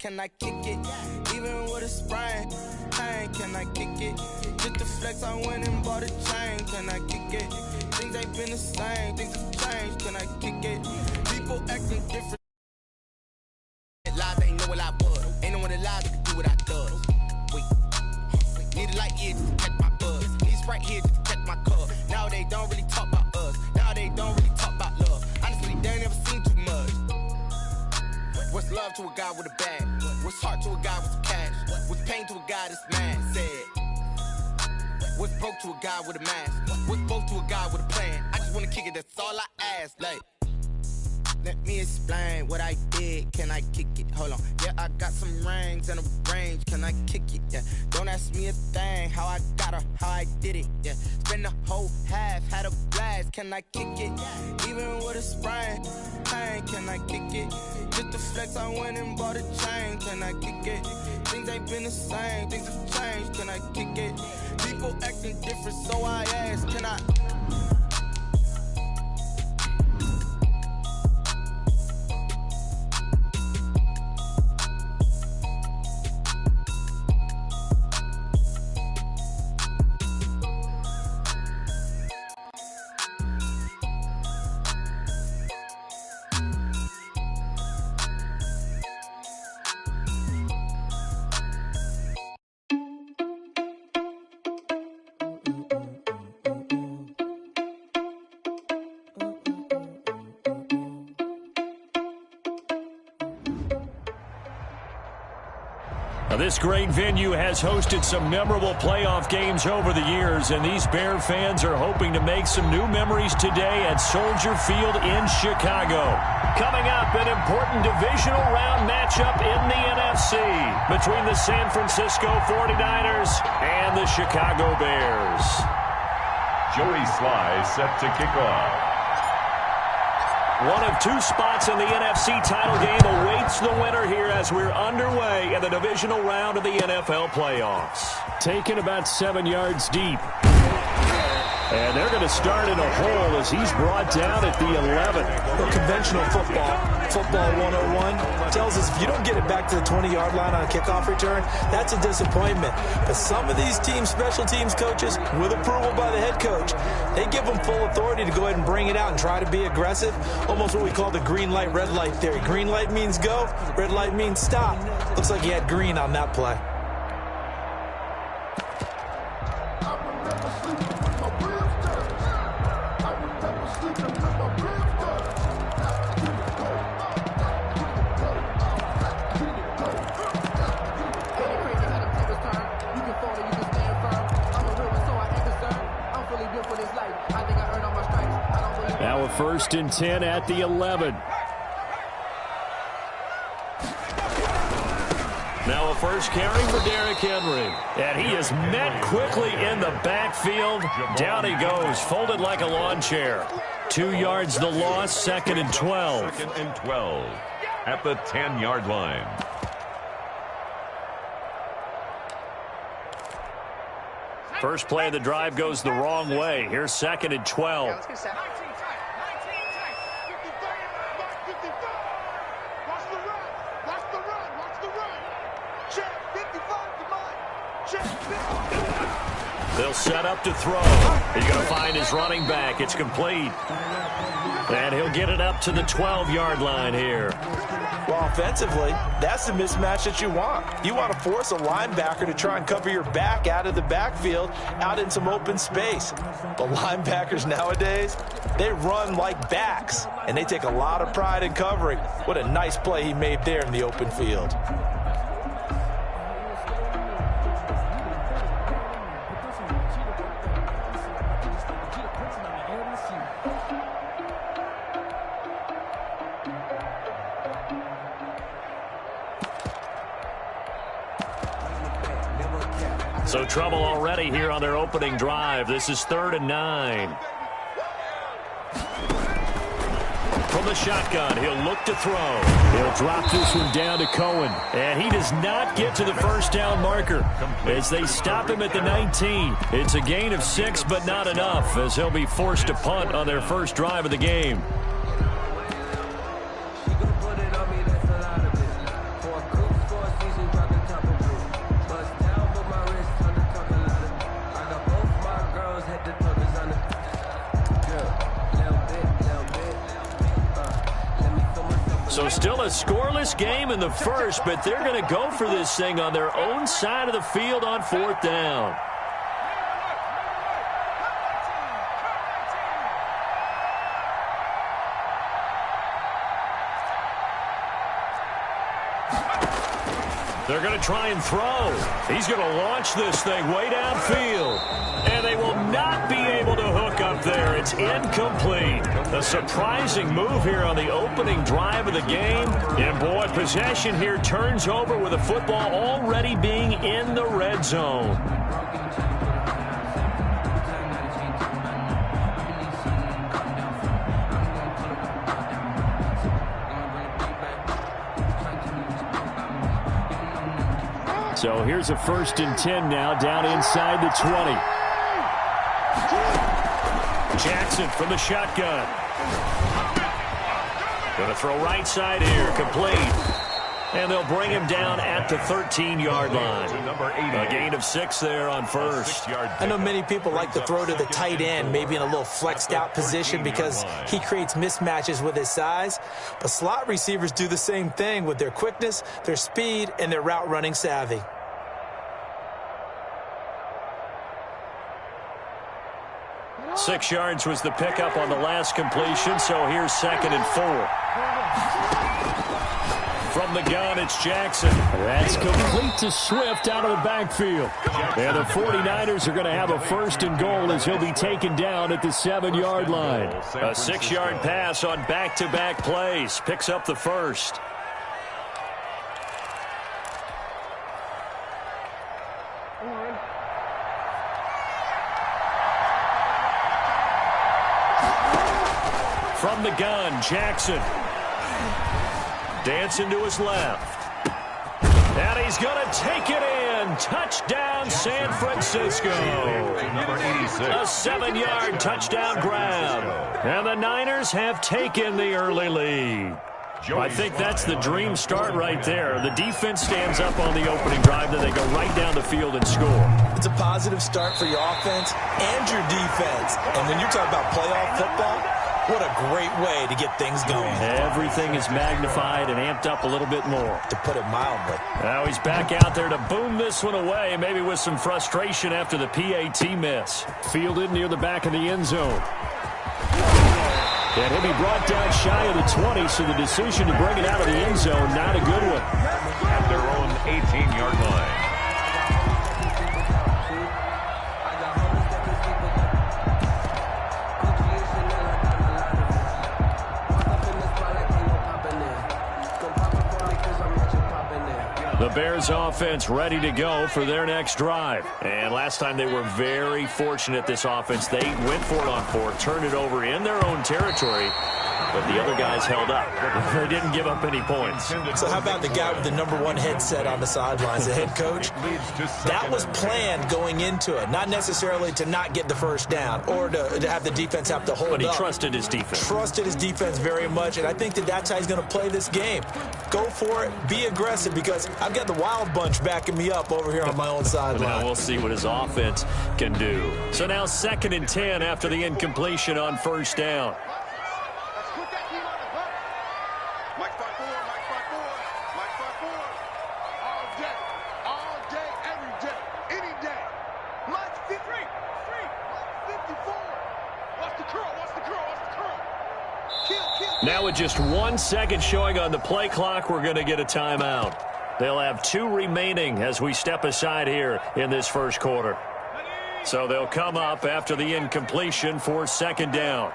can I kick it? Even with a sprain, pain, can I kick it? Just to flex, I went and bought a chain, can I kick it? Things ain't been the same, things have changed, can I kick it? People acting different. Lies ain't know what I was. Ain't no one alive that can do what I does. Wait. Need a light here just to catch my buzz. Need Sprite here just to catch my cup. Now they don't really talk about us. Now they don't really talk about love. Honestly, they ain't never seen too much. What's love to a guy with a bag? What's heart to a guy with some cash? What's pain to a guy that's mad? Said. What's broke to a guy with a mask? What's both to a guy with a plan? I just wanna kick it, that's all I ask. Like, let me explain what I did. Can I kick it? Hold on. Yeah, I got some rings and a range. Can I kick it? Yeah. Don't ask me a thing. How I got her, how I did it. Yeah. Spend the whole half, had a blast. Can I kick it? Even with a sprain, pain. Can I kick it? Just to flex, I went and bought a chain. Can I kick it? Things ain't been the same. Things have changed. Can I kick it? People acting different, so I ask. Can I? This great venue has hosted some memorable playoff games over the years, and these Bear fans are hoping to make some new memories today at Soldier Field in Chicago. Coming up, an important divisional round matchup in the NFC between the San Francisco 49ers and the Chicago Bears. Joey Sly set to kick off. One of two spots in the NFC title game awaits the winner here as we're underway in the divisional round of the NFL playoffs. Taken about 7 yards deep. And they're going to start in a hole as he's brought down at the 11. Well, conventional football 101, tells us if you don't get it back to the 20-yard line on a kickoff return, that's a disappointment. But some of these team special teams coaches, with approval by the head coach, they give them full authority to go ahead and bring it out and try to be aggressive. Almost what we call the green light, red light theory. Green light means go, red light means stop. Looks like he had green on that play. Now a 1st and 10 at the 11. Now a first carry for Derrick Henry. And he is met quickly in the backfield. Down he goes, folded like a lawn chair. 2 yards the loss, 2nd and 12. 2nd and 12 at the 10-yard line. First play of the drive goes the wrong way. Here's 2nd and 12. They'll set up to throw. He's going to find his running back. It's complete. And he'll get it up to the 12-yard line here. Well, offensively, that's the mismatch that you want. You want to force a linebacker to try and cover your back out of the backfield, out in some open space. But linebackers nowadays, they run like backs, and they take a lot of pride in covering. What a nice play he made there in the open field. So trouble already here on their opening drive. This is 3rd and 9. From the shotgun, he'll look to throw. He'll drop this one down to Cohen. And he does not get to the first down marker as they stop him at the 19. It's a gain of 6, but not enough, as he'll be forced to punt on their first drive of the game. So still a scoreless game in the first, but they're going to go for this thing on their own side of the field on 4th down. They're going to try and throw. He's going to launch this thing way downfield. And they will not be able to hook up there. It's incomplete. A surprising move here on the opening drive of the game. And, boy, possession here turns over with the football already being in the red zone. So here's a 1st and 10 now, down inside the 20. Jackson from the shotgun. Going to throw right side here, complete. And they'll bring him down at the 13-yard line. A gain of 6 there on first. I know many people like to throw to the tight end, maybe in a little flexed out position because he creates mismatches with his size. But slot receivers do the same thing with their quickness, their speed, and their route running savvy. Six yards was the pickup on the last completion, so here's 2nd and 4. From the gun, it's Jackson. That's complete to Swift out of the backfield. And the 49ers are going to have a 1st and goal as he'll be taken down at the 7-yard line. A 6-yard pass on back-to-back plays. Picks up the 1st. From the gun, Jackson. Dancing to his left. And he's going to take it in. Touchdown, San Francisco. A 7-yard touchdown grab. And the Niners have taken the early lead. I think that's the dream start right there. The defense stands up on the opening drive, then they go right down the field and score. It's a positive start for your offense and your defense. And when you're talking about playoff football, what a great way to get things going. Everything is magnified and amped up a little bit more. To put it mildly. Now he's back out there to boom this one away, maybe with some frustration after the PAT miss. Fielded near the back of the end zone. And he'll be brought down shy of the 20, so the decision to bring it out of the end zone, not a good one. At their own 18-yard line. The Bears offense ready to go for their next drive. And last time they were very fortunate, this offense. They went for it on 4, turned it over in their own territory, but the other guys held up. They didn't give up any points. So how about the guy with the #1 headset on the sidelines, the head coach? That was planned going into it, not necessarily to not get the first down or to have the defense have to hold up. But he trusted his defense. Trusted his defense very much, and I think that's how he's going to play this game. Go for it, be aggressive, because I've got the Wild Bunch backing me up over here on my own sideline. Now we'll see what his offense can do. So now 2nd and 10 after the incompletion on 1st down. Now with just 1 second showing on the play clock, we're going to get a timeout. They'll have 2 remaining as we step aside here in this first quarter. So they'll come up after the incompletion for 2nd down.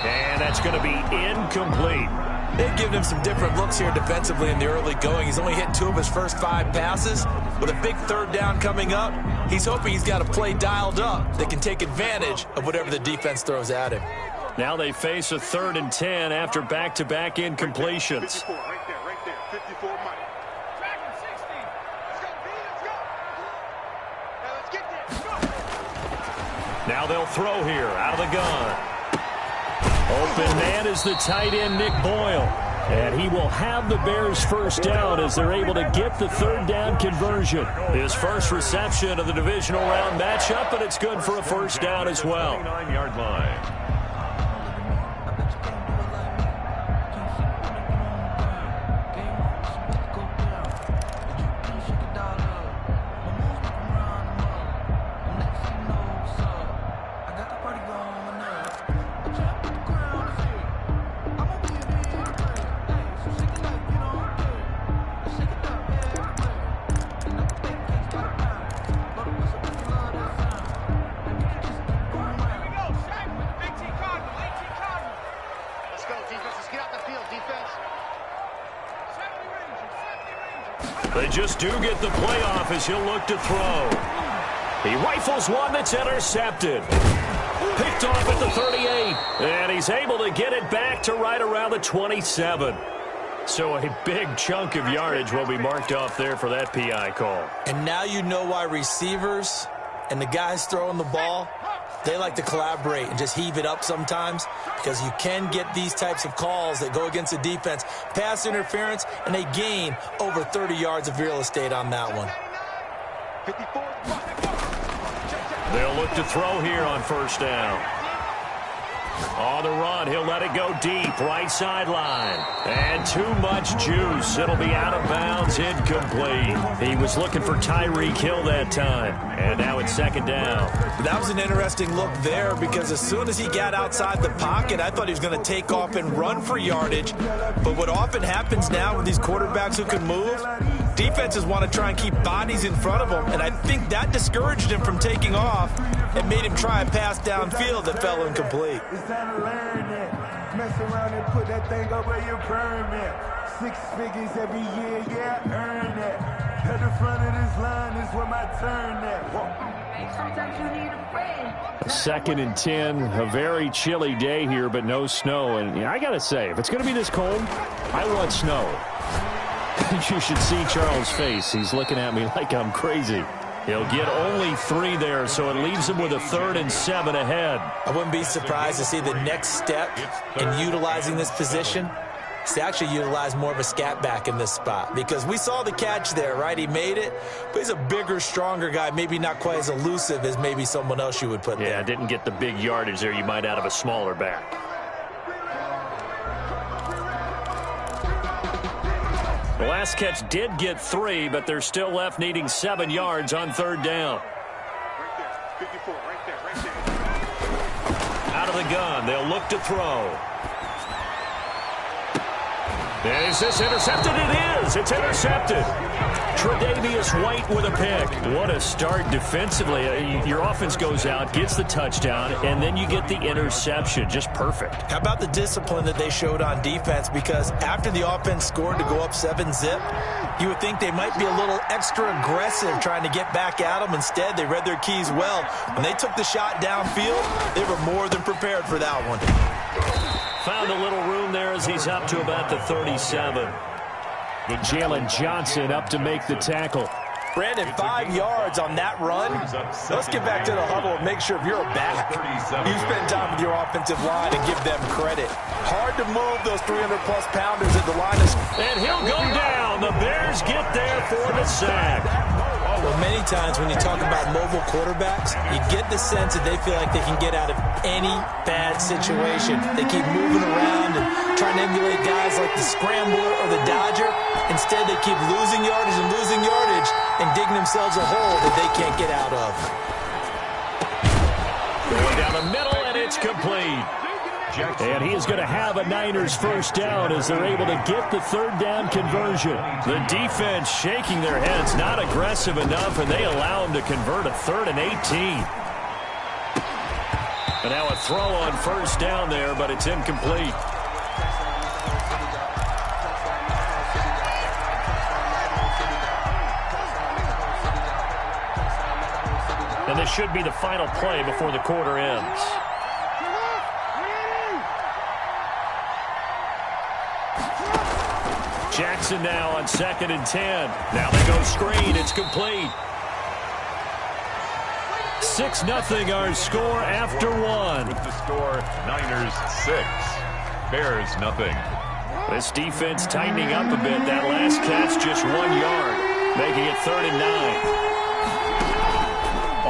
And that's going to be incomplete. They've given him some different looks here defensively in the early going. He's only hit 2 of his first 5 passes. With a big 3rd down coming up, he's hoping he's got a play dialed up that can take advantage of whatever the defense throws at him. Now they face a 3rd and 10 after back-to-back incompletions. 54, right there, 54, Mike. Now they'll throw here out of the gun. Open man is the tight end, Nick Boyle. And he will have the Bears first down as they're able to get the third down conversion. His first reception of the divisional round matchup, and it's good for a first down as well. 9-yard line. They just do get the playoff as he'll look to throw. He rifles one that's intercepted. Picked off at the 38. And he's able to get it back to right around the 27. So a big chunk of yardage will be marked off there for that PI call. And now you know why receivers and the guys throwing the ball, they like to collaborate and just heave it up sometimes, because you can get these types of calls that go against the defense. Pass interference, and they gain over 30 yards of real estate on that one. They'll look to throw here on first down. On the run, he'll let it go deep, right sideline. And too much juice. It'll be out of bounds, incomplete. He was looking for Tyreek Hill that time. And now it's second down. That was an interesting look there, because as soon as he got outside the pocket, I thought he was going to take off and run for yardage. But what often happens now with these quarterbacks who can move, defenses want to try and keep bodies in front of them. And I think that discouraged him from taking off and made him try a pass downfield that fell incomplete. It's time to learn that. Mess around and put that thing up where you permit. 6 figures every year, yeah, earn that. At the front of this line is where my turn at. Sometimes you need a friend. Second and 10, a very chilly day here, but no snow. And I got to say, if it's going to be this cold, I want snow. You should see Charles' face. He's looking at me like I'm crazy. He'll get only 3 there, so it leaves him with a 3rd and 7 ahead. I wouldn't be surprised to see the next step in utilizing this position is to actually utilize more of a scat back in this spot, because we saw the catch there, right? He made it, but he's a bigger, stronger guy, maybe not quite as elusive as maybe someone else you would put there. Yeah, didn't get the big yardage there you might out of a smaller back. The last catch did get 3, but they're still left needing 7 yards on 3rd down. Out of the gun, they'll look to throw. Is this intercepted? It is. It's intercepted. Tre'Davious White with a pick. What a start defensively. Your offense goes out, gets the touchdown, and then you get the interception. Just perfect. How about the discipline that they showed on defense? Because after the offense scored to go up 7-zip, you would think they might be a little extra aggressive trying to get back at them. Instead, they read their keys well. When they took the shot downfield, they were more than prepared for that one. Found a little room there as he's up to about the 37. Jalen Johnson up to make the tackle. Brandon, 5 yards on that run. Let's get back to the huddle and make sure if you're a back, you spend time with your offensive line and give them credit. Hard to move those 300-plus pounders at the line. And he'll go down. The Bears get there for the sack. Well, many times when you talk about mobile quarterbacks, you get the sense that they feel like they can get out of any bad situation. They keep moving around and trying to emulate guys like the Scrambler or the Dodger. Instead, they keep losing yardage and digging themselves a hole that they can't get out of. Going down the middle, and it's complete. And he is going to have a Niners first down as they're able to get the 3rd down conversion. The defense shaking their heads, not aggressive enough, and they allow him to convert a 3rd and 18. And now a throw on first down there, but it's incomplete. And this should be the final play before the quarter ends. Jackson now on 2nd and 10. Now they go screen. It's complete. 6-0 our score after one. With the score, Niners 6, Bears 0. This defense tightening up a bit. That last catch just 1 yard, making it 3rd and 9.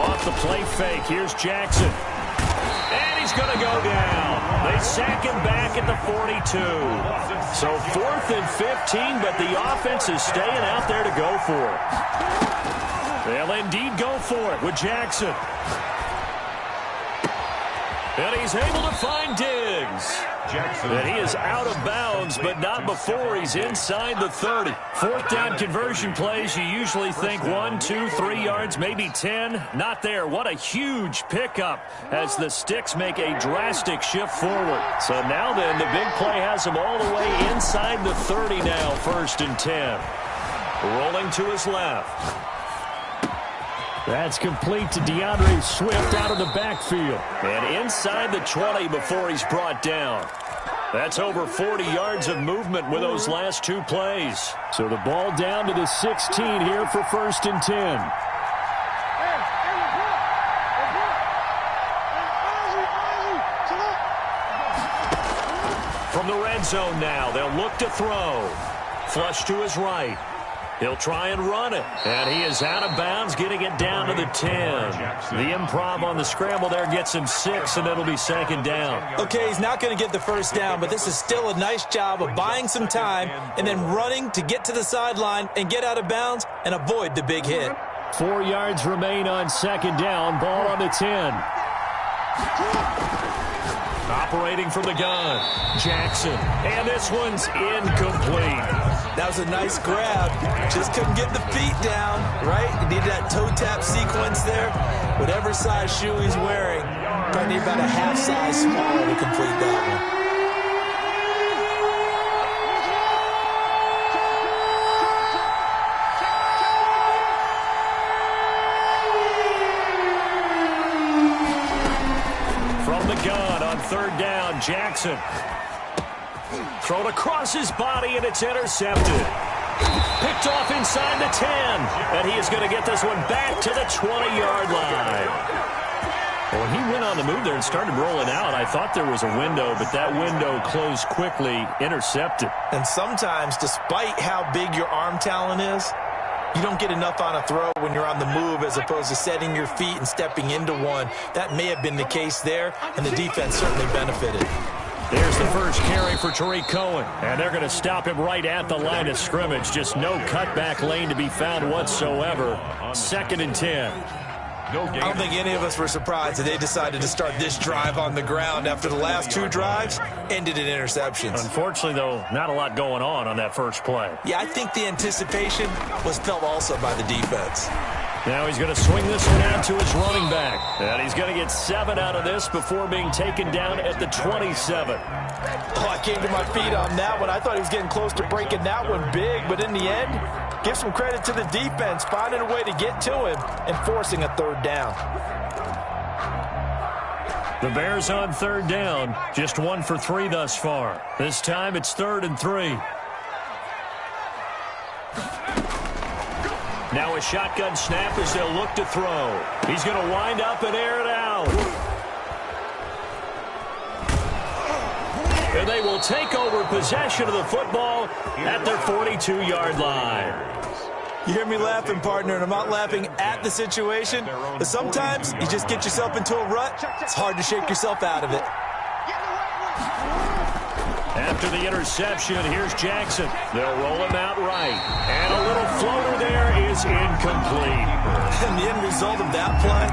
Off the play fake, here's Jackson. And he's going to go down. They sack him back at the 42. So 4th and 15, but the offense is staying out there to go for it. They'll indeed go for it with Jackson. And he's able to find Diggs. And he is out of bounds, but not before he's inside the 30. 4th down conversion plays, you usually think 1, 2, 3 yards, maybe 10. Not there. What a huge pickup as the Sticks make a drastic shift forward. So now then, the big play has him all the way inside the 30 now, 1st and 10. Rolling to his left. That's complete to DeAndre Swift out of the backfield. And inside the 20 before he's brought down. That's over 40 yards of movement with those last 2 plays. So the ball down to the 16 here for 1st and 10. From the red zone now, they'll look to throw. Flush to his right. He'll try and run it. And he is out of bounds, getting it down to the 10. The improv on the scramble there gets him 6, and it'll be 2nd down. Okay, he's not going to get the 1st down, but this is still a nice job of buying some time and then running to get to the sideline and get out of bounds and avoid the big hit. 4 yards remain on 2nd down. Ball on the 10. Operating from the gun, Jackson. And this one's incomplete. That was a nice grab. Just couldn't get the feet down, right? He needed that toe tap sequence there. Whatever size shoe he's wearing, probably need about a half size smaller to complete that one. From the gun on 3rd down, Jackson. Thrown across his body, and it's intercepted. Picked off inside the 10. And he is going to get this one back to the 20-yard line. Well, when he went on the move there and started rolling out, I thought there was a window, but that window closed quickly, intercepted. And sometimes, despite how big your arm talent is, you don't get enough on a throw when you're on the move as opposed to setting your feet and stepping into one. That may have been the case there, and the defense certainly benefited. There's the first carry for Tariq Cohen. And they're going to stop him right at the line of scrimmage. Just no cutback lane to be found whatsoever. 2nd and 10. I don't think any of us were surprised that they decided to start this drive on the ground after the last 2 drives ended in interceptions. Unfortunately, though, not a lot going on that first play. Yeah, I think the anticipation was felt also by the defense. Now he's going to swing this one out to his running back. And he's going to get 7 out of this before being taken down at the 27. Oh, I came to my feet on that one. I thought he was getting close to breaking that one big. But in the end, give some credit to the defense, finding a way to get to him and forcing a 3rd down. The Bears on 3rd down. Just 1 for 3 thus far. This time it's 3rd and 3. Now a shotgun snap as they'll look to throw. He's going to wind up and air it out. And they will take over possession of the football at their 42-yard line. You hear me laughing, partner, and I'm not laughing at the situation. But sometimes you just get yourself into a rut. It's hard to shake yourself out of it. After the interception, here's Jackson. They'll roll him out right. And a little floater there is incomplete. And the end result of that play,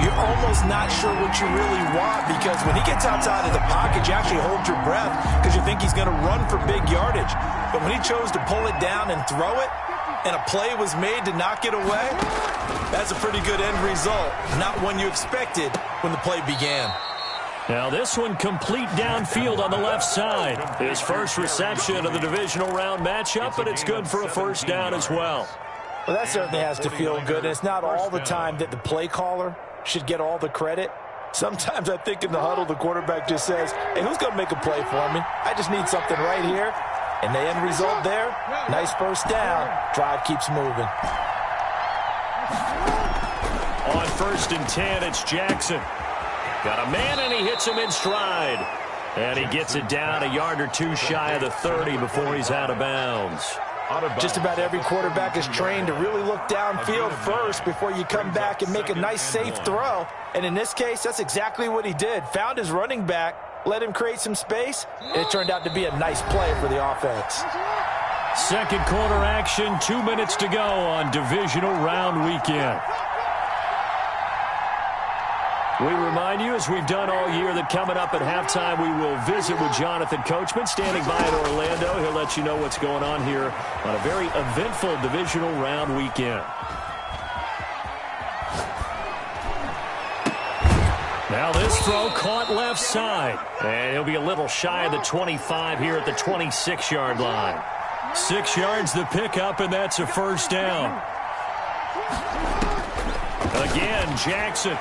you're almost not sure what you really want, because when he gets outside of the pocket, you actually hold your breath because you think he's going to run for big yardage. But when he chose to pull it down and throw it, and a play was made to knock it away, that's a pretty good end result. Not one you expected when the play began. Now this one complete downfield on the left side. His first reception of the divisional round matchup, but it's good for a 1st down as well. Well, that certainly has to feel good. And it's not all the time that the play caller should get all the credit. Sometimes I think in the huddle, the quarterback just says, hey, who's going to make a play for me? I just need something right here. And the end result there, nice 1st down. Drive keeps moving. On 1st and 10. It's Jackson. Got a man, and he hits him in stride. And he gets it down a yard or two shy of the 30 before he's out of bounds. Just about every quarterback is trained to really look downfield first before you come back and make a nice, safe throw. And in this case, that's exactly what he did. Found his running back, let him create some space, and it turned out to be a nice play for the offense. Second quarter action, 2 minutes to go on divisional round weekend. We remind you, as we've done all year, that coming up at halftime, we will visit with Jonathan Coachman, standing by in Orlando. He'll let you know what's going on here on a very eventful divisional round weekend. Now this throw caught left side. And he'll be a little shy of the 25 here at the 26-yard line. 6 yards the pickup, and that's a first down. Again, Jackson.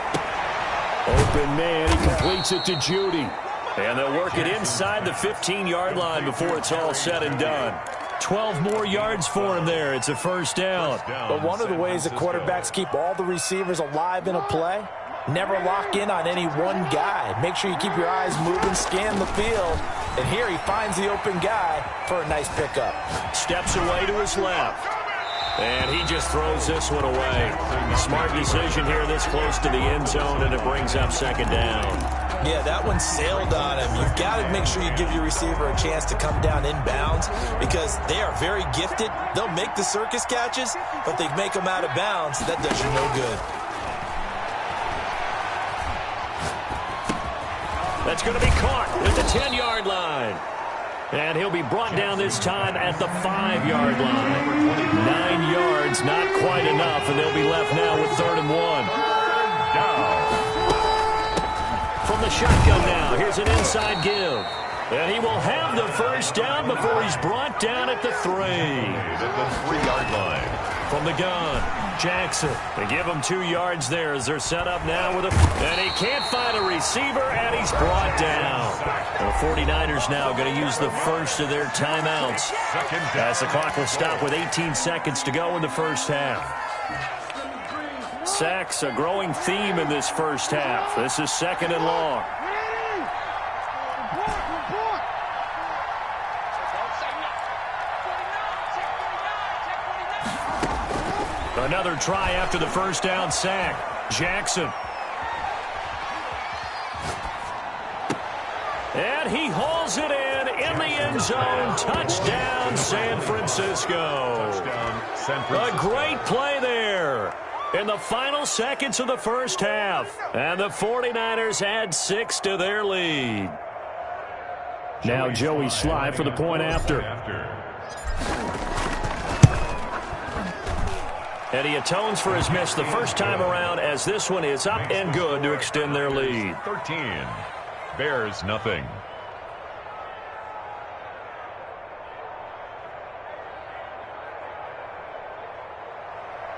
Open man, he completes it to Judy. And they'll work it inside the 15-yard line before it's all said and done. 12 more yards for him there. It's a first down. But one of the ways the quarterbacks keep all the receivers alive in a play, never lock in on any one guy. Make sure you keep your eyes moving, scan the field. And here he finds the open guy for a nice pickup. Steps away to his left. And he just throws this one away. Smart decision here this close to the end zone, and it brings up second down. Yeah, that one sailed on him. You've got to make sure you give your receiver a chance to come down inbounds because they are very gifted. They'll make the circus catches, but they make them out of bounds. That does you no good. That's going to be caught at the 10-yard line. And he'll be brought down this time at the 5-yard line. 9 yards, not quite enough, and they'll be left now with 3rd and 1. From the shotgun now, here's an inside give. And he will have the first down before he's brought down at the 3. At the 3-yard line. From the gun, Jackson. They give him 2 yards there as they're set up now with a... And he can't find a receiver, and he's brought down. The 49ers now going to use the first of their timeouts as the clock will stop with 18 seconds to go in the first half. Sacks, a growing theme in this first half. This is 2nd and long. Another try after the first down sack. Jackson. And he hauls it in the end zone. Touchdown, San Francisco. A great play there in the final seconds of the first half. And the 49ers add 6 to their lead. Now Joey Sly for the point after. And he atones for his miss the first time around as this one is up and good to extend their lead. 13. Bears nothing.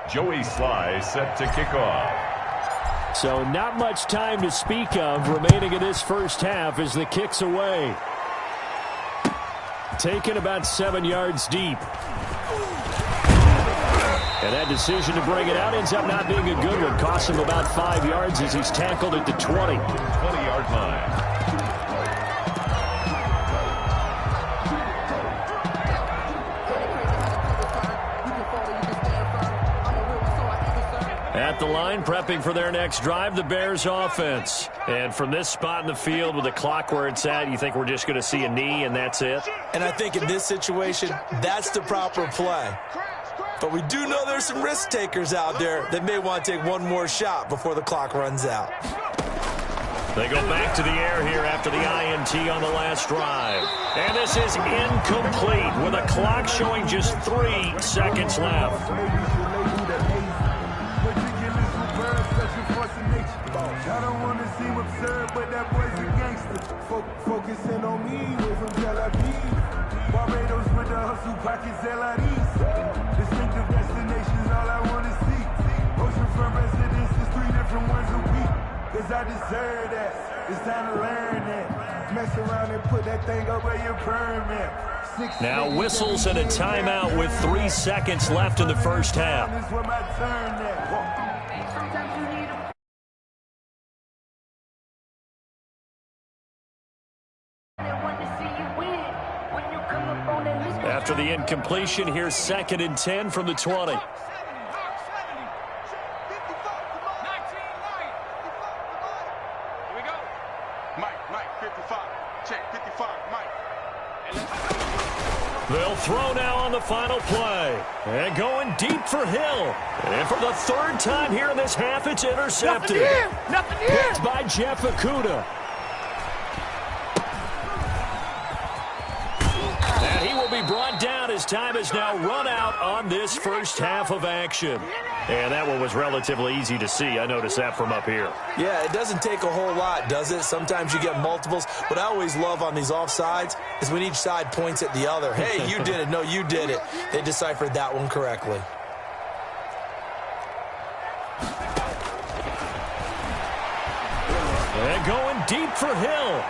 Joey Sly set to kick off. So not much time to speak of remaining in this first half as the kick's away. Taken about 7 yards deep. And that decision to bring it out ends up not being a good one. Costs him about 5 yards as he's tackled at the 20. 20-yard line. At the line, prepping for their next drive, the Bears offense. And from this spot in the field with the clock where it's at, you think we're just going to see a knee and that's it? And I think in this situation, that's the proper play. But we do know there's some risk takers out there that may want to take one more shot before the clock runs out. They go back to the air here after the INT on the last drive. And this is incomplete with a clock showing just 3 seconds left. I don't want to seem absurd, but that boy's a gangster. Focusing on me, we're from Tel Aviv. Barbados with the hustle pockets, LIDs. Distinctive destinations, all I want to see. Oceanfront residences, 3 different ones a week. Cause I deserve that. It's time to learn that. Mess around and put that thing up where your permit. Now whistles and a timeout with 3 seconds left in the first half. After the incompletion, here's 2nd and 10 from the 20. They'll throw now on the final play. And going deep for Hill. And for the 3rd time here in this half, it's intercepted. Nothing here. Picked by Jeff Okudah. And he will be brought down as time has now run out on this first half of action. And that one was relatively easy to see. I noticed that from up here. Yeah, it doesn't take a whole lot, does it? Sometimes you get multiples. What I always love on these offsides is when each side points at the other. Hey, you did it. No, you did it. They deciphered that one correctly. And going deep for Hill.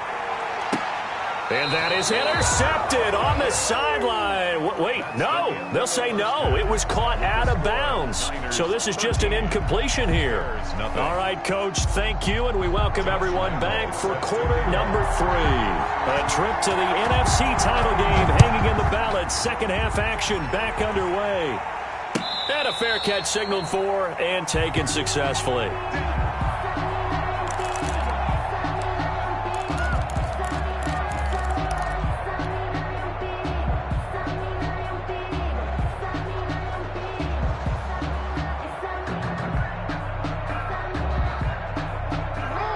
And that is intercepted on the sideline. Wait, no. They'll say no. It was caught out of bounds. So this is just an incompletion here. All right, Coach, thank you, and we welcome everyone back for quarter number 3. A trip to the NFC title game hanging in the balance. Second half action back underway. And a fair catch signaled for and taken successfully.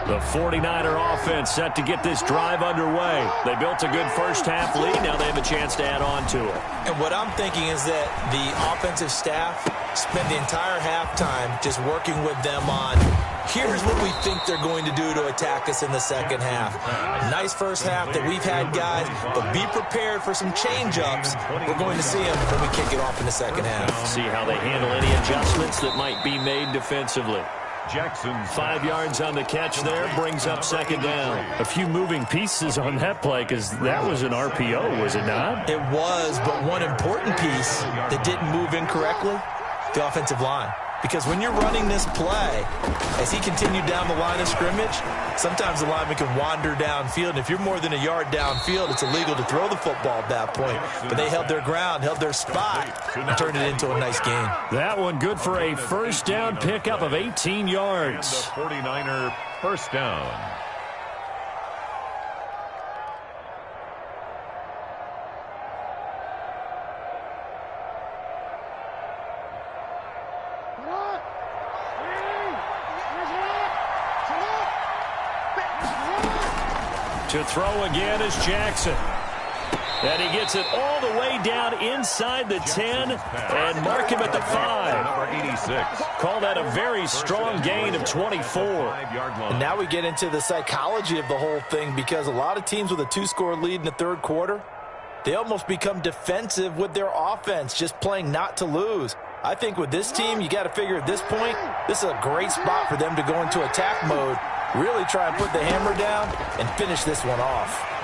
The 49er offense set to get this drive underway. They built a good first half lead. Now they have a chance to add on to it. And what I'm thinking is that the offensive staff spent the entire halftime just working with them on, here's what we think they're going to do to attack us in the second half. Nice first half that we've had, guys, but be prepared for some change-ups. We're going to see them when we kick it off in the second half. See how they handle any adjustments that might be made defensively. Jackson. 5 yards on the catch there, brings up 2nd down. A few moving pieces on that play because that was an RPO, was it not? It was, but one important piece that didn't move incorrectly, the offensive line. Because when you're running this play, as he continued down the line of scrimmage, sometimes the lineman can wander downfield. And if you're more than a yard downfield, it's illegal to throw the football at that point. But they held their ground, held their spot, and turned it into a nice gain. That one good for a first down pickup of 18 yards. The 49er first down. To throw again is Jackson. And he gets it all the way down inside the 10 and mark him at the 5. Number 86. Call that a very strong gain of 24. And now we get into the psychology of the whole thing, because a lot of teams with a 2-score lead in the third quarter, they almost become defensive with their offense, just playing not to lose. I think with this team, you got to figure at this point, this is a great spot for them to go into attack mode, really try and put the hammer down and finish this one off.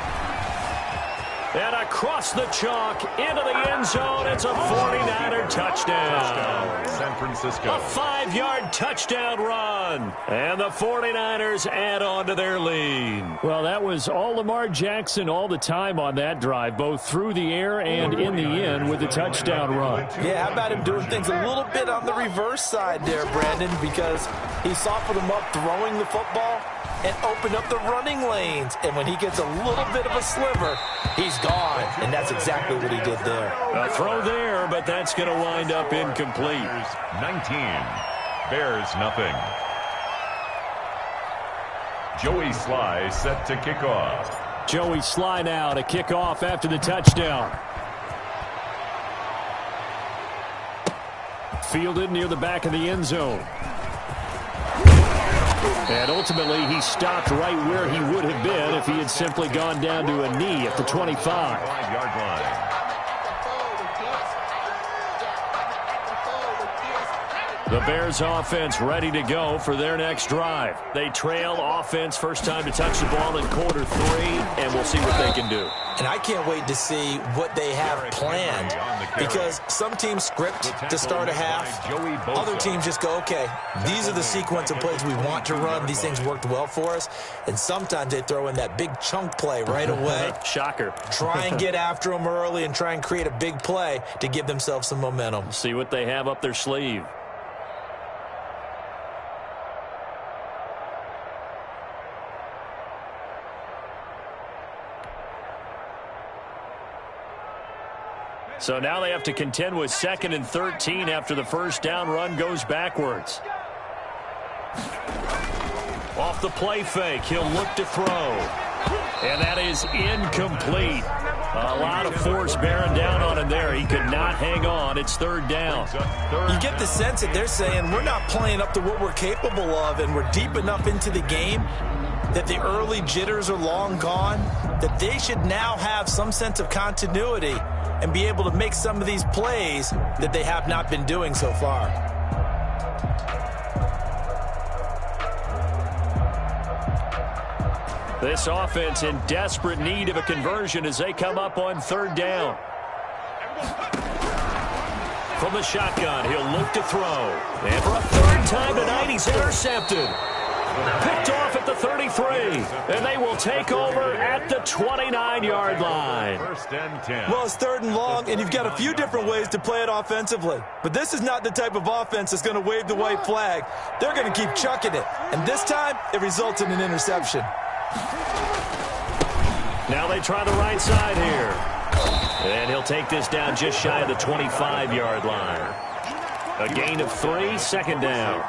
And across the chalk into the end zone, it's a 49er touchdown. San Francisco. A 5-yard touchdown run. And the 49ers add on to their lead. Well, that was all Lamar Jackson all the time on that drive, both through the air and in the end with the touchdown run. Yeah, how about him doing things a little bit on the reverse side there, Brandon, because he softened them up throwing the football and opened up the running lanes. And when he gets a little bit of a sliver, he's gone. And that's exactly what he did there. A throw there, but that's going to wind up incomplete. 19. Bears nothing. Joey Sly set to kick off. Joey Sly now to kick off after the touchdown. Fielded near the back of the end zone. And ultimately, he stopped right where he would have been if he had simply gone down to a knee at the 25. 5-yard line. The Bears offense ready to go for their next drive. They trail offense first time to touch the ball in quarter 3, and we'll see what they can do. And I can't wait to see what they have planned, because some teams script to start a half. Other teams just go, okay, these are the sequence of plays we want to run. These things worked well for us. And sometimes they throw in that big chunk play right away. Shocker. Try and get after them early and try and create a big play to give themselves some momentum. See what they have up their sleeve. So now they have to contend with 2nd and 13 after the first down run goes backwards. Off the play fake, he'll look to throw. And that is incomplete. A lot of force bearing down on him there. He could not hang on. It's 3rd down. You get the sense that they're saying we're not playing up to what we're capable of, and we're deep enough into the game that the early jitters are long gone, that they should now have some sense of continuity and be able to make some of these plays that they have not been doing so far. This offense in desperate need of a conversion as they come up on 3rd down. From the shotgun, he'll look to throw. And for a 3rd time tonight, he's intercepted. Picked off at the 33. And they will take over at the 29-yard line. Well, it's 3rd and long, and you've got a few different ways to play it offensively. But this is not the type of offense that's going to wave the white flag. They're going to keep chucking it. And this time, it results in an interception. Now they try the right side here. And he'll take this down just shy of the 25-yard line. A gain of 3, 2nd down.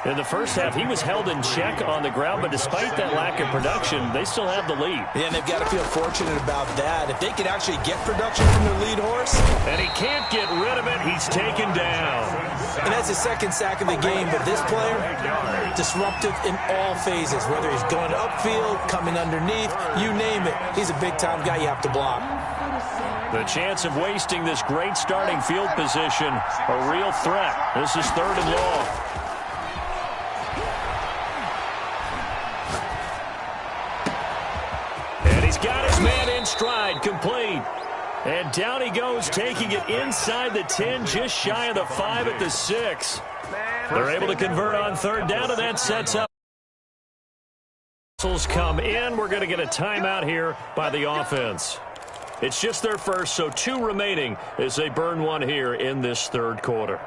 In the first half, he was held in check on the ground, but despite that lack of production, they still have the lead. Yeah, and they've got to feel fortunate about that. If they could actually get production from their lead horse. And he can't get rid of it. He's taken down. And that's his 2nd sack of the game, but this player, disruptive in all phases, whether he's going upfield, coming underneath, you name it. He's a big-time guy you have to block. The chance of wasting this great starting field position, a real threat. This is 3rd and long. He's got his man in stride, complete. And down he goes, taking it inside the 10, just shy of the 5 at the 6. They're able to convert on 3rd down, and that sets up. Come in. We're going to get a timeout here by the offense. It's just their first, so 2 remaining as they burn one here in this 3rd quarter.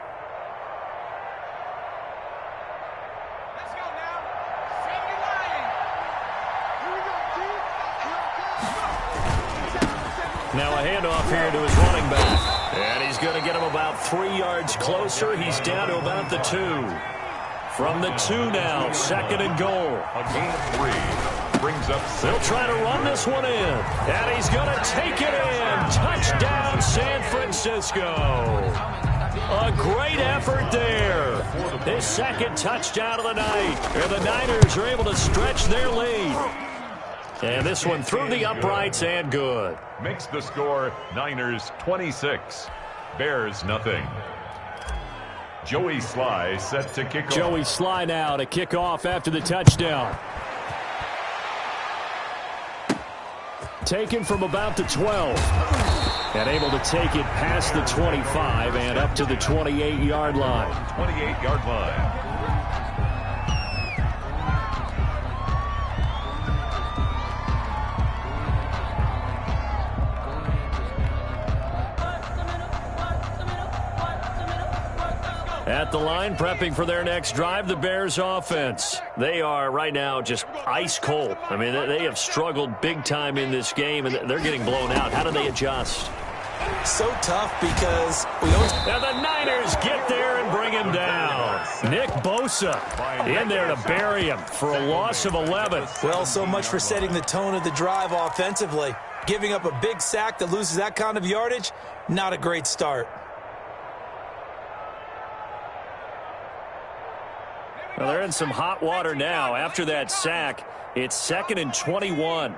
Now a handoff here to his running back. And he's going to get him about 3 yards closer. He's down to about the 2. From the 2 now, 2nd and goal. A gain of 3 brings up 7. They'll try to run this one in. And he's going to take it in. Touchdown, San Francisco. A great effort there. His 2nd touchdown of the night. And the Niners are able to stretch their lead. And this one through the uprights and good. Makes the score Niners 26, Bears nothing. Joey Sly set to kick off. Joey Sly now to kick off after the touchdown. Taken from about the 12. And able to take it past the 25 and up to the 28-yard line. 28-yard line. At the line, prepping for their next drive, the Bears offense. They are right now just ice cold. I mean, they have struggled big time in this game, and they're getting blown out. How do they adjust? So tough because we don't. And the Niners get there and bring him down. Nick Bosa in there to bury him for a loss of 11. Well, so much for setting the tone of the drive offensively. Giving up a big sack that loses that kind of yardage, not a great start. Well, they're in some hot water now. After that sack, it's 2nd and 21.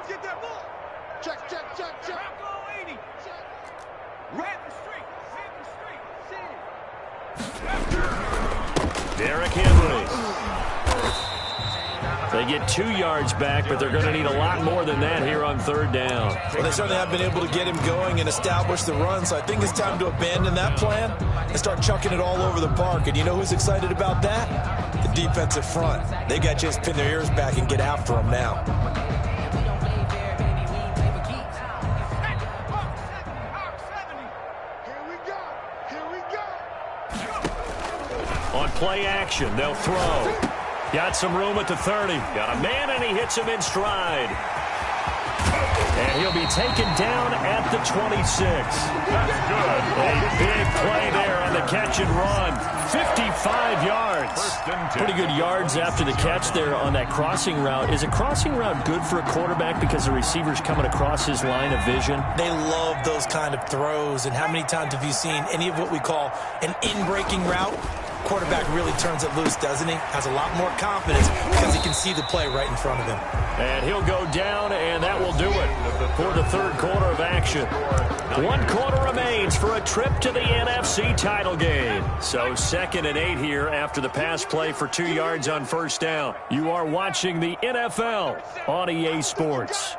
Get that ball. Check. Red the street. Derrick Henry. They get 2 yards back, but they're going to need a lot more than that here on third down. Well, they certainly have been able to get him going and establish the run, so I think it's time to abandon that plan and start chucking it all over the park. And you know who's excited about that? The defensive front. They got to just pin their ears back and get after him now. On play action, they'll throw. Got some room at the 30. Got a man, and he hits him in stride. And he'll be taken down at the 26. That's good. A big play there on the catch and run. 55 yards. Pretty good yards after the catch there on that crossing route. Is a crossing route good for a quarterback because the receiver's coming across his line of vision? They love those kind of throws. And how many times have you seen any of what we call an in-breaking route? Quarterback really turns it loose, doesn't he? Has a lot more confidence because he can see the play right in front of him. And he'll go down, and that will do it for the third quarter of action. 1 quarter remains for a trip to the NFC title game. So 2nd and 8 here after the pass play for 2 yards on first down. You are watching the NFL on EA Sports.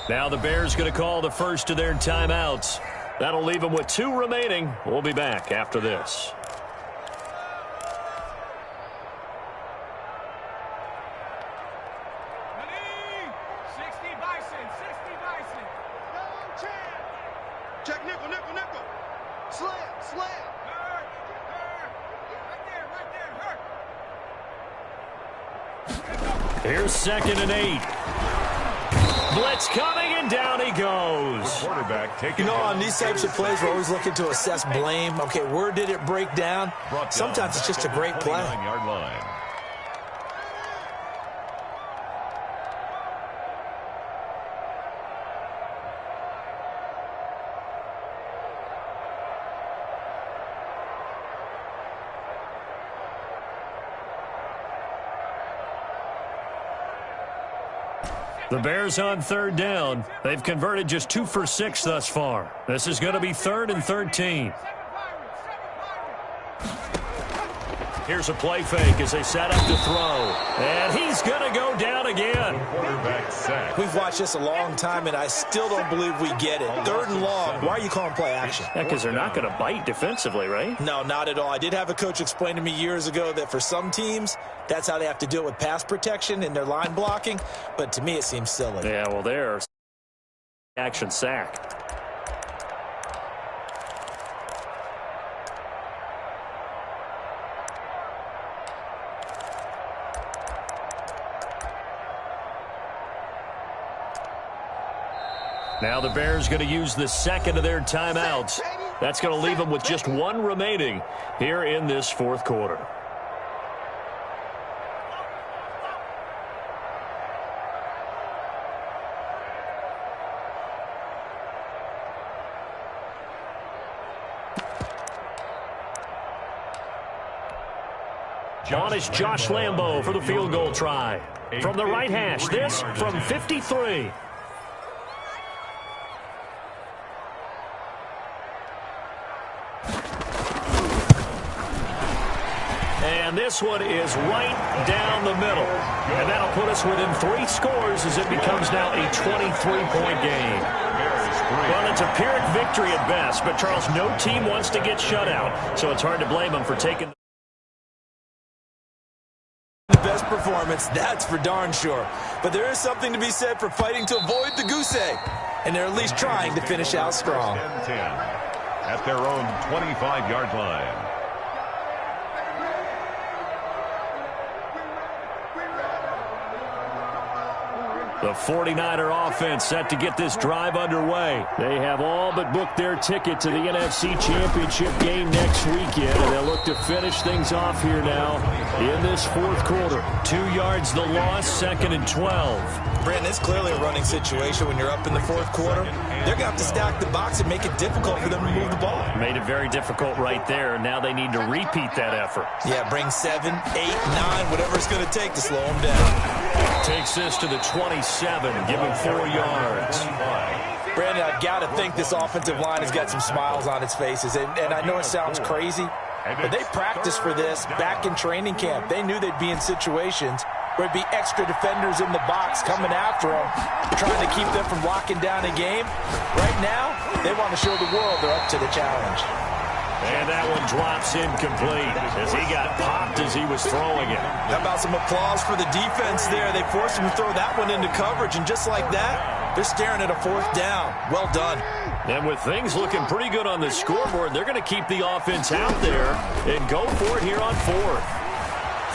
Now the Bears going to call the first of their timeouts. That'll leave them with 2 remaining. We'll be back after this. Check nickel, nickel, nickel. Slam, slam. Right there. Here's 2nd and 8. Blitz coming, and down he goes. Quarterback taking. You know, on these types of plays, we're always looking to assess blame. Okay, where did it break down? Sometimes it's just a great play. 29-yard line. The Bears on third down. They've converted just 2 for 6 thus far. This is going to be 3rd and 13. Here's a play fake as they set up to throw. And he's going to go down again. Quarterback sack. We've watched this a long time, and I still don't believe we get it. 3rd and long. Why are you calling play action? Yeah, because they're not going to bite defensively, right? No, not at all. I did have a coach explain to me years ago that for some teams, that's how they have to do it with pass protection and their line blocking. But to me, it seems silly. Yeah, well, there's action sack. Now the Bears going to use the 2nd of their timeouts. That's going to leave them with just 1 remaining here in this 4th quarter. On is Josh Lambo for the field goal try. From the right hash, this from 53. And this one is right down the middle. And that'll put us within 3 scores as it becomes now a 23-point game. Well, it's a Pyrrhic victory at best, but Charles, no team wants to get shut out, so it's hard to blame them for taking The best performance, that's for darn sure. But there is something to be said for fighting to avoid the goose egg. And they're at least trying to finish out strong. 10 at their own 25-yard line. The 49er offense set to get this drive underway. They have all but booked their ticket to the NFC Championship game next weekend, and they'll look to finish things off here now in this fourth quarter. 2 yards the loss, 2nd and 12. Brandon, it's clearly a running situation when you're up in the fourth quarter. They're going to have to stack the box and make it difficult for them to move the ball. Made it very difficult right there, and now they need to repeat that effort. Yeah, bring 7, 8, 9, whatever it's going to take to slow them down. Takes this to the 27, give him 4 yards. Brandon, I've got to think this offensive line has got some smiles on its faces. And I know it sounds crazy, but they practiced for this back in training camp. They knew they'd be in situations where it'd be extra defenders in the box coming after them, trying to keep them from locking down a game. Right now, they want to show the world they're up to the challenge. And that one drops incomplete as he got popped as he was throwing it. How about some applause for the defense there? They forced him to throw that one into coverage, and just like that, they're staring at a 4th down. Well done. And with things looking pretty good on the scoreboard, they're going to keep the offense out there and go for it here on 4th.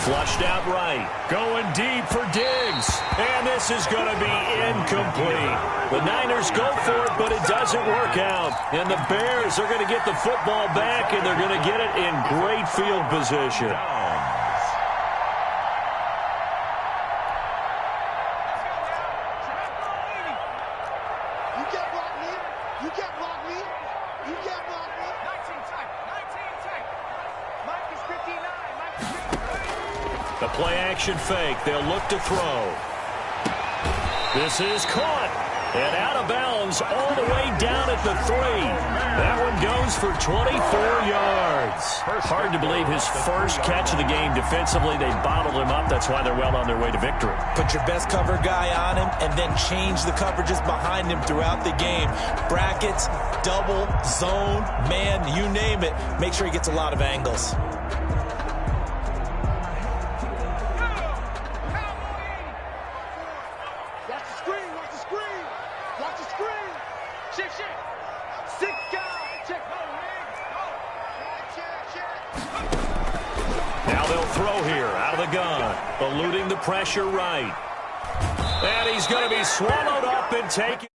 Flushed out right. Going deep for Diggs. And this is going to be incomplete. The Niners go for it, but it doesn't work out. And the Bears are going to get the football back, and they're going to get it in great field position. The play-action fake. They'll look to throw. This is caught. And out of bounds all the way down at the 3. That one goes for 24 yards. Hard to believe his first catch of the game defensively. They bottled him up. That's why they're well on their way to victory. Put your best cover guy on him and then change the coverages behind him throughout the game. Brackets, double, zone, man, you name it. Make sure he gets a lot of angles. Now they'll throw here out of the gun. Eluding the pressure right. And he's going to be swallowed up and taken.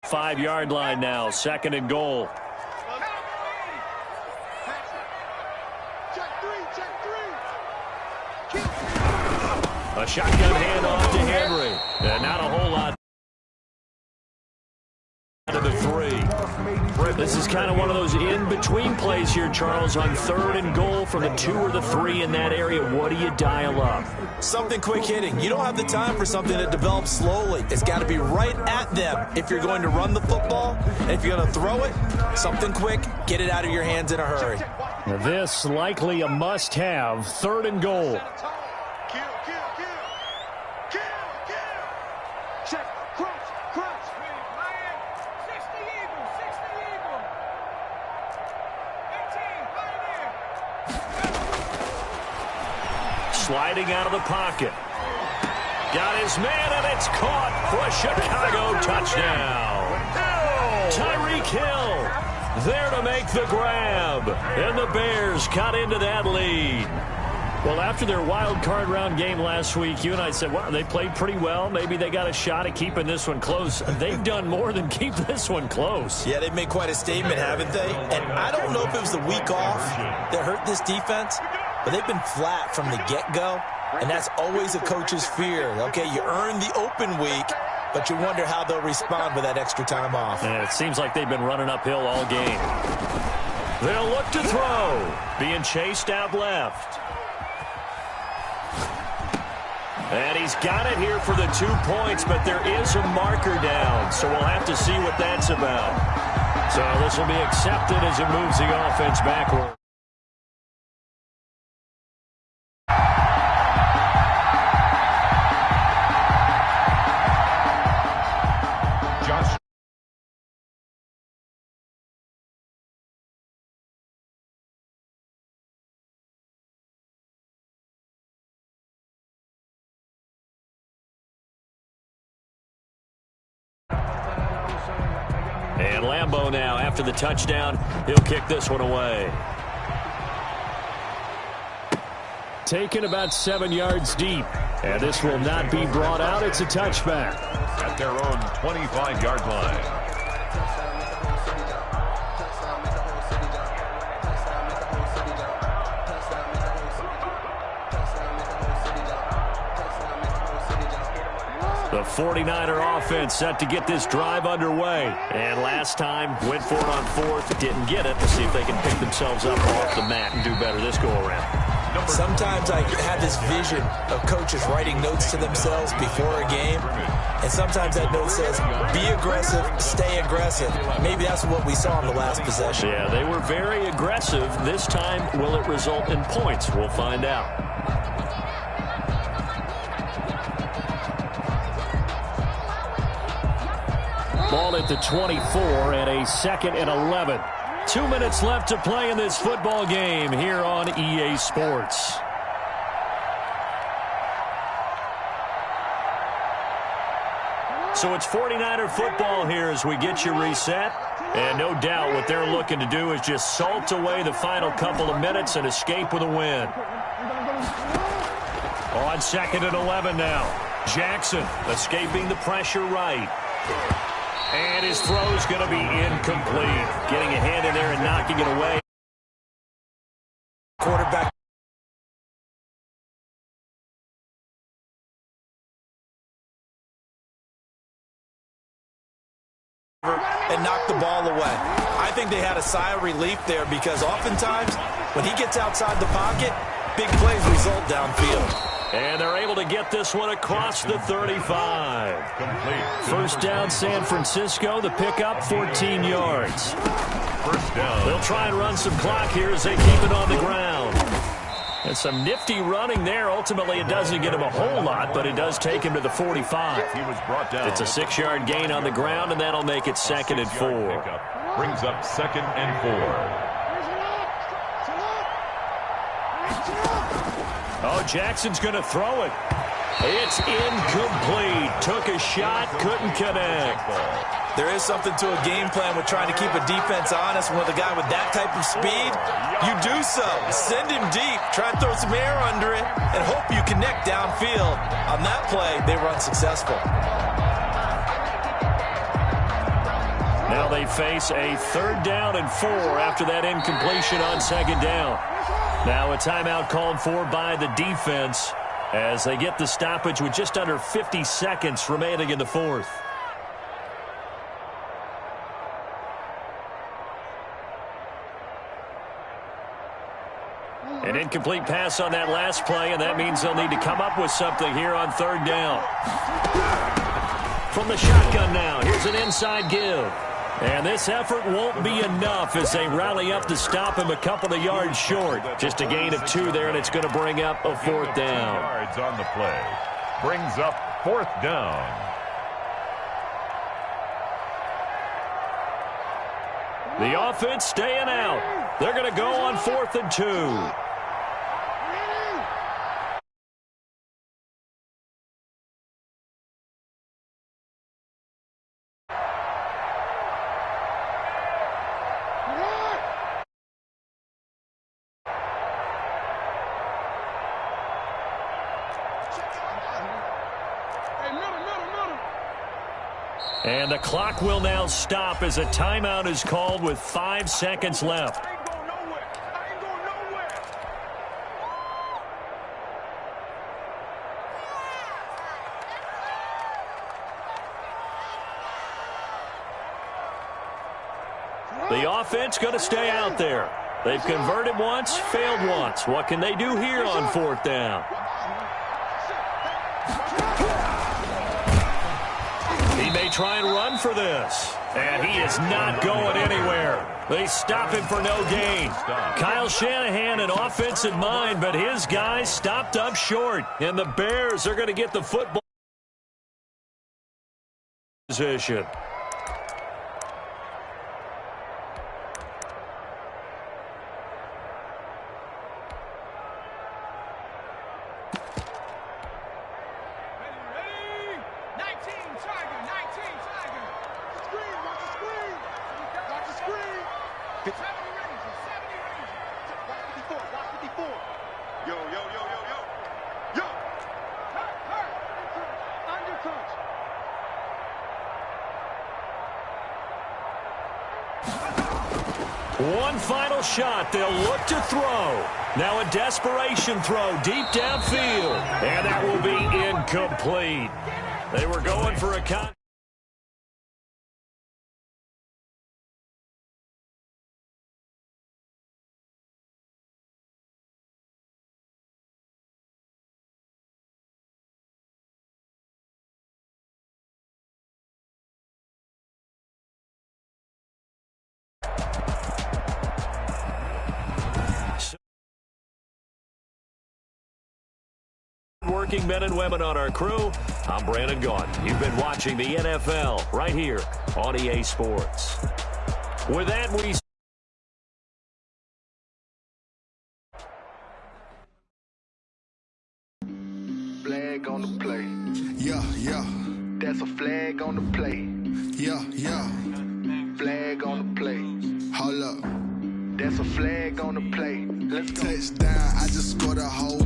Five-yard line now, 2nd and goal. A shotgun handoff to Henry. And not a whole lot to the 3. This is kind of one of those in-between plays here, Charles, on 3rd and goal from the 2 or the 3 in that area. What do you dial up? Something quick hitting. You don't have the time for something that develops slowly. It's got to be right at them if you're going to run the football. And if you're going to throw it, something quick, get it out of your hands in a hurry. This likely a must-have, 3rd and goal. Sliding out of the pocket. Got his man, and it's caught for a Chicago touchdown. Tyreek Hill there to make the grab. And the Bears cut into that lead. Well, after their wild card round game last week, you and I said, well, they played pretty well. Maybe they got a shot at keeping this one close. They've done more than keep this one close. Yeah, they've made quite a statement, haven't they? And I don't know if it was the week off that hurt this defense, but they've been flat from the get-go, and that's always a coach's fear. Okay, you earn the open week, but you wonder how they'll respond with that extra time off. And it seems like they've been running uphill all game. They'll look to throw. Being chased out left. And he's got it here for the 2 points, but there is a marker down, so we'll have to see what that's about. So this will be accepted as it moves the offense backward. And Lambeau now, after the touchdown, he'll kick this one away. Taken about 7 yards deep. And this will not be brought out. It's a touchback. At their own 25-yard line. The 49er offense set to get this drive underway. And last time, went for it on fourth, didn't get it. Let's see if they can pick themselves up off the mat and do better this go-around. Sometimes I have this vision of coaches writing notes to themselves before a game. And sometimes that note says, be aggressive, stay aggressive. Maybe that's what we saw in the last possession. Yeah, they were very aggressive. This time, will it result in points? We'll find out. Ball at the 24 and a 2nd and 11. 2 minutes left to play in this football game here on EA Sports. So it's 49er football here as we get you reset. And no doubt what they're looking to do is just salt away the final couple of minutes and escape with a win. On 2nd and 11 now. Jackson escaping the pressure right. And his throw's going to be incomplete. Getting a hand in there and knocking it away. Quarterback. And knocked the ball away. I think they had a sigh of relief there because oftentimes when he gets outside the pocket, big plays result downfield. And they're able to get this one across the 35. Complete. First down, San Francisco. The pickup, 14 yards. First down. They'll try and run some clock here as they keep it on the ground. And some nifty running there. Ultimately, it doesn't get him a whole lot, but it does take him to the 45. He was brought down. It's a 6-yard gain on the ground, and that'll make it 2nd and 4. Pickup brings up 2nd and 4. Oh, Jackson's going to throw it. It's incomplete. Took a shot, couldn't connect. There is something to a game plan with trying to keep a defense honest. With a guy with that type of speed, you do so. Send him deep. Try and throw some air under it and hope you connect downfield. On that play, they were unsuccessful. Now they face a 3rd down and 4 after that incompletion on 2nd down. Now a timeout called for by the defense as they get the stoppage with just under 50 seconds remaining in the 4th. An incomplete pass on that last play, and that means they'll need to come up with something here on 3rd down. From the shotgun now, here's an inside give. And this effort won't be enough as they rally up to stop him a couple of yards short. Just a gain of 2 there, and it's going to bring up a 4th down. Yards on the play. Brings up 4th down. The offense staying out. They're going to go on 4th and 2. And the clock will now stop as a timeout is called with 5 seconds left. The offense going to stay out there. They've converted once, failed once. What can they do here on 4th down? He may try and run for this. And he is not going anywhere. They stop him for no gain. Kyle Shanahan, an offensive mind, but his guys stopped up short. And the Bears are going to get the football position. 70 ranges. 54. Watch 54. Yo. Undercount. One final shot. They'll look to throw. Now a desperation throw deep downfield. And that will be incomplete. They were going for a working men and women on our crew. I'm Brandon Gaughan. You've been watching the NFL right here on EA Sports. With that, we flag on the play. Yeah. That's a flag on the play. Yeah. Flag on the play. Hold up. That's a flag on the play. Let's go. Touchdown, I just scored a whole